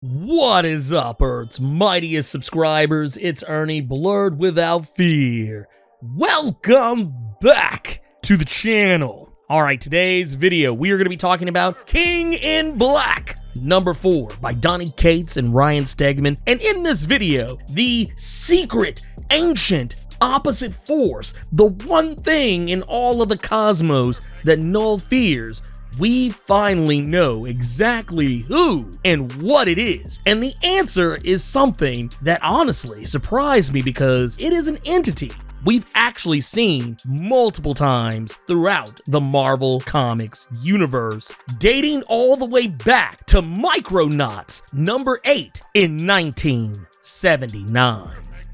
What is up, Earth's mightiest subscribers? It's Ernie, Blerd without fear. Welcome back to the channel. Alright, today's video, we are going to be talking about King in Black, number 4, by Donny Cates and Ryan Stegman. And in this video, the secret, ancient, opposite force, the one thing in all of the cosmos that Knull fears, we finally know exactly who and what it is. And the answer is something that honestly surprised me because it is an entity we've actually seen multiple times throughout the Marvel Comics universe, dating all the way back to Micronauts number 8 in 1979.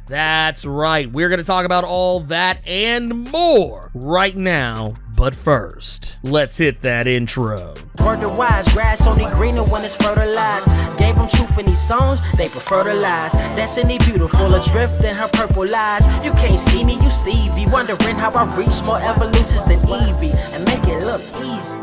That's right, we're going to talk about all that and more right now. But first, let's hit that intro. Word to wise, grass only greener when it's fertilized. Gave them truth in these songs, they prefer to lies. Destiny beautiful, adrift in her purple eyes. You can't see me, you Stevie. Wondering how I reach more evolutions than Evie and make it look easy.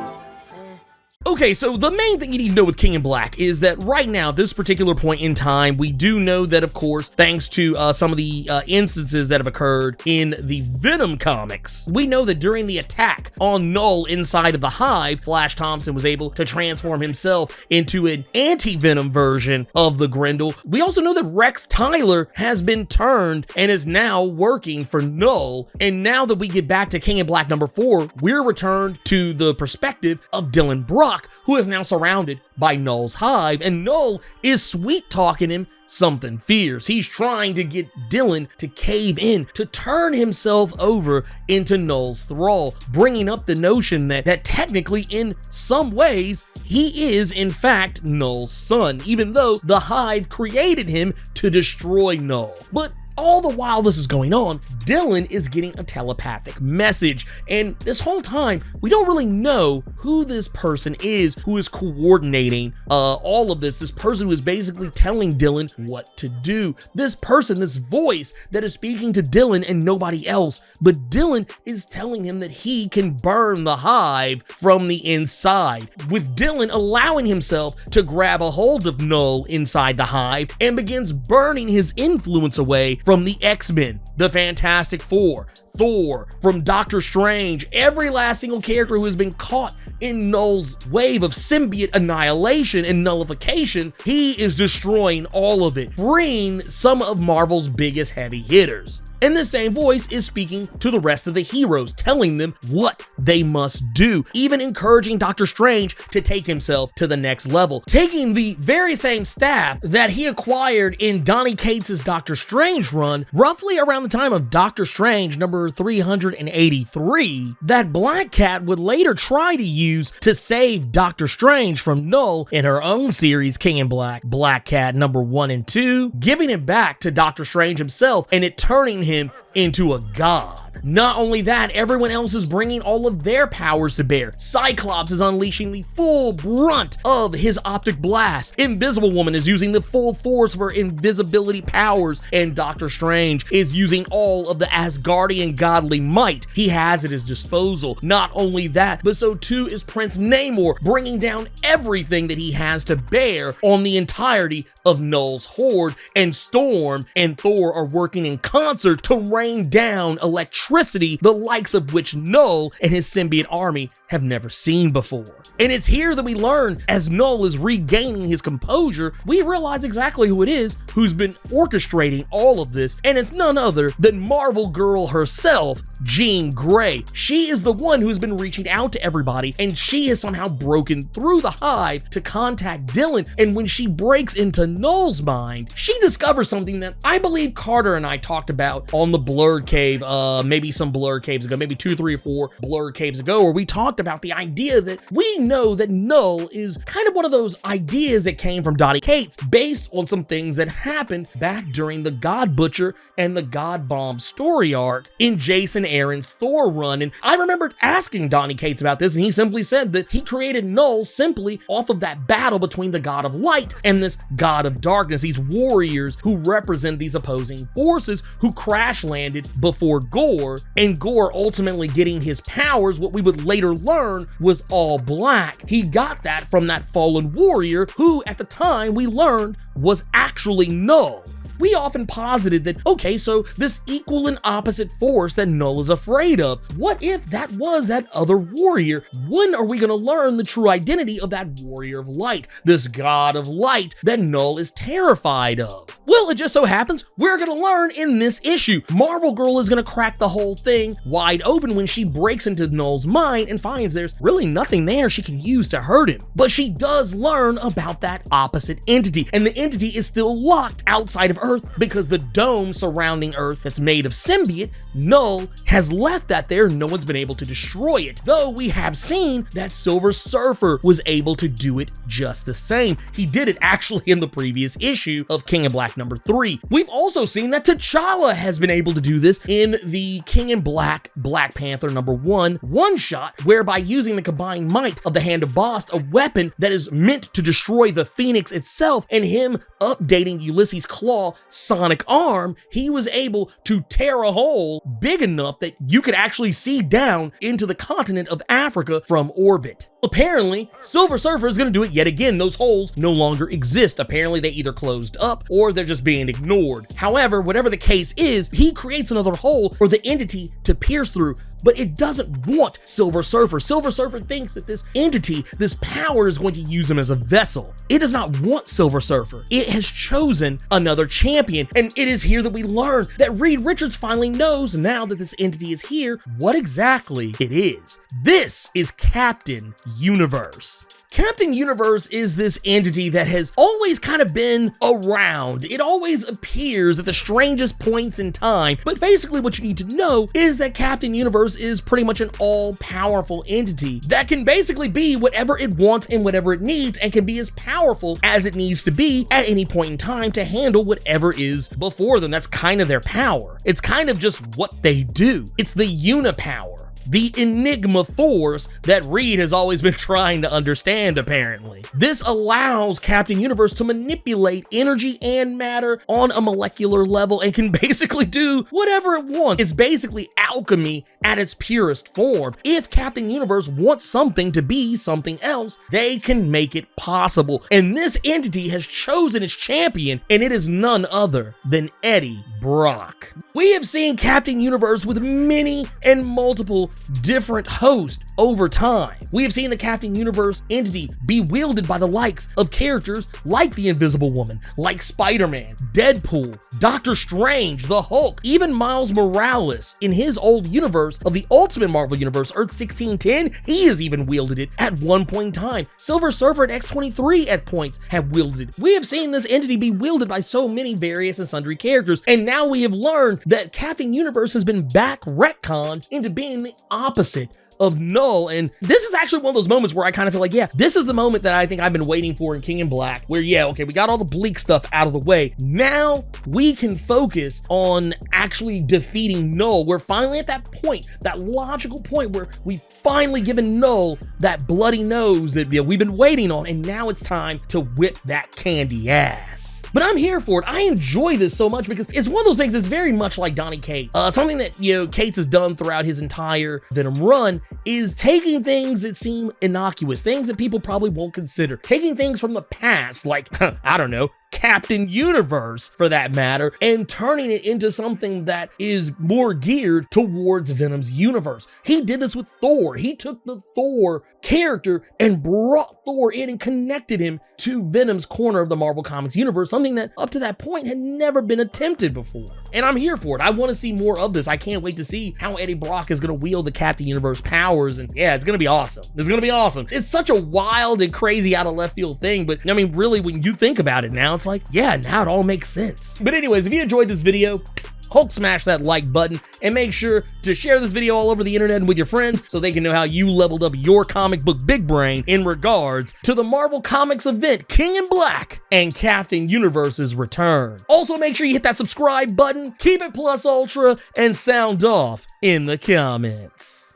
Okay, so the main thing you need to know with King in Black is that right now, this particular point in time, we do know that, of course, thanks to some of the instances that have occurred in the Venom comics, we know that during the attack on Knull inside of the Hive, Flash Thompson was able to transform himself into an anti-Venom version of the Grendel. We also know that Rex Tyler has been turned and is now working for Knull. And now that we get back to King in Black number 4, we're returned to the perspective of Dylan Brock, who is now surrounded by Knull's Hive, and Knull is sweet-talking him something fierce. He's trying to get Dylan to cave in, to turn himself over into Knull's thrall, bringing up the notion that technically, in some ways, he is, in fact, Knull's son, even though the Hive created him to destroy Knull. But all the while this is going on, Dylan is getting a telepathic message, and this whole time, we don't really know who this person is who is coordinating all of this person who is basically telling Dylan what to do. This person, this voice that is speaking to Dylan and nobody else, but Dylan is telling him that he can burn the Hive from the inside, with Dylan allowing himself to grab a hold of Knull inside the Hive and begins burning his influence away from the X-Men, the Fantastic Four, Thor, from Doctor Strange, every last single character who has been caught in Knull's wave of symbiote annihilation and nullification. He is destroying all of it, freeing some of Marvel's biggest heavy hitters. And this same voice is speaking to the rest of the heroes, telling them what they must do, even encouraging Doctor Strange to take himself to the next level, taking the very same staff that he acquired in Donny Cates' Doctor Strange run, roughly around the time of Doctor Strange number 383, that Black Cat would later try to use to save Doctor Strange from Knull in her own series, King in Black, Black Cat number 1 and 2, giving it back to Doctor Strange himself and it turning him into a god. Not only that, everyone else is bringing all of their powers to bear. Cyclops is unleashing the full brunt of his optic blast. Invisible Woman is using the full force of her invisibility powers, and Doctor Strange is using all of the Asgardian godly might he has at his disposal. Not only that, but so too is Prince Namor, bringing down everything that he has to bear on the entirety of Knull's horde, and Storm and Thor are working in concert to rain down electricity, the likes of which Knull and his symbiote army have never seen before. And it's here that we learn, as Knull is regaining his composure, we realize exactly who it is who's been orchestrating all of this, and it's none other than Marvel Girl herself, Jean Grey. She is the one who's been reaching out to everybody, and she has somehow broken through the Hive to contact Dylan, and when she breaks into Knull's mind, she discovers something that I believe Carter and I talked about on the Blerd Cave, maybe some Blerd Caves ago, maybe 2, 3, or 4 Blerd Caves ago, where we talked about the idea that we know that Knull is kind of one of those ideas that came from Donny Cates based on some things that happened back during the God Butcher and the God Bomb story arc in Jason Aaron's Thor run. And I remember asking Donny Cates about this, and he simply said that he created Knull simply off of that battle between the God of Light and this God of Darkness, these warriors who represent these opposing forces who crash landed before Gore, and Gore ultimately getting his powers, what we would later learn was all black. He got that from that fallen warrior who at the time we learned was actually Knull. We often posited that, okay, so this equal and opposite force that Knull is afraid of, what if that was that other warrior? When are we going to learn the true identity of that warrior of light, this God of light that Knull is terrified of? Well, it just so happens we're going to learn in this issue. Marvel Girl is going to crack the whole thing wide open when she breaks into Knull's mind and finds there's really nothing there she can use to hurt him. But she does learn about that opposite entity, and the entity is still locked outside of Earth because the dome surrounding Earth that's made of symbiote, Knull, has left that there. No one's been able to destroy it, though we have seen that Silver Surfer was able to do it just the same. He did it actually in the previous issue of King in Black #3. We've also seen that T'Challa has been able to do this in the King in Black Black Panther #1 one-shot, whereby using the combined might of the Hand of Bast, a weapon that is meant to destroy the Phoenix itself, and him updating Ulysses' claw sonic arm, he was able to tear a hole big enough that you could actually see down into the continent of Africa from orbit. Apparently, Silver Surfer is going to do it yet again. Those holes no longer exist. Apparently, they either closed up or they're just being ignored. However, whatever the case is, he creates another hole for the entity to pierce through, but it doesn't want Silver Surfer. Silver Surfer thinks that this entity, this power, is going to use him as a vessel. It does not want Silver Surfer. It has chosen another champion, and it is here that we learn that Reed Richards finally knows, now that this entity is here, what exactly it is. This is Captain Universe. Captain Universe is this entity that has always kind of been around. It always appears at the strangest points in time, but basically what you need to know is that Captain Universe is pretty much an all-powerful entity that can basically be whatever it wants and whatever it needs, and can be as powerful as it needs to be at any point in time to handle whatever is before them. That's kind of their power. It's kind of just what they do. It's the unipower, the enigma force that Reed has always been trying to understand, apparently. This allows Captain Universe to manipulate energy and matter on a molecular level and can basically do whatever it wants. It's basically alchemy at its purest form. If Captain Universe wants something to be something else, they can make it possible. And this entity has chosen its champion, and it is none other than Eddie Brock. We have seen Captain Universe with many and multiple different hosts over time. We have seen the Captain Universe entity be wielded by the likes of characters like the Invisible Woman, like Spider-Man, Deadpool, Doctor Strange, the Hulk, even Miles Morales in his old universe of the Ultimate Marvel Universe, Earth 1610, he has even wielded it at one point in time. Silver Surfer and X-23 at points have wielded it. We have seen this entity be wielded by so many various and sundry characters, and now we have learned that Captain Universe has been back retconned into being the opposite of Knull. And this is actually one of those moments where I kind of feel like, yeah, this is the moment that I think I've been waiting for in King in Black, where, yeah, okay, we got all the bleak stuff out of the way. Now we can focus on actually defeating Knull. We're finally at that point, that logical point where we've finally given Knull that bloody nose that we've been waiting on, and now it's time to whip that candy ass. But I'm here for it. I enjoy this so much because it's one of those things that's very much like Donny Cates. Something that, Cates has done throughout his entire Venom run is taking things that seem innocuous, things that people probably won't consider, taking things from the past, like, I don't know, Captain Universe for that matter, and turning it into something that is more geared towards Venom's universe. He did this with Thor. He took the Thor character and brought Thor in and connected him to Venom's corner of the Marvel Comics universe, something that up to that point had never been attempted before. And I'm here for it. I want to see more of this. I can't wait to see how Eddie Brock is going to wield the Captain Universe powers, and yeah, it's going to be awesome. It's going to be awesome. It's such a wild and crazy out of left field thing, but I mean, really, when you think about it now, it's like, yeah, now it all makes sense. But anyways, if you enjoyed this video, Hulk smash that like button and make sure to share this video all over the internet and with your friends so they can know how you leveled up your comic book big brain in regards to the Marvel Comics event King in Black and Captain Universe's return. Also, make sure you hit that subscribe button, keep it plus ultra, and sound off in the comments.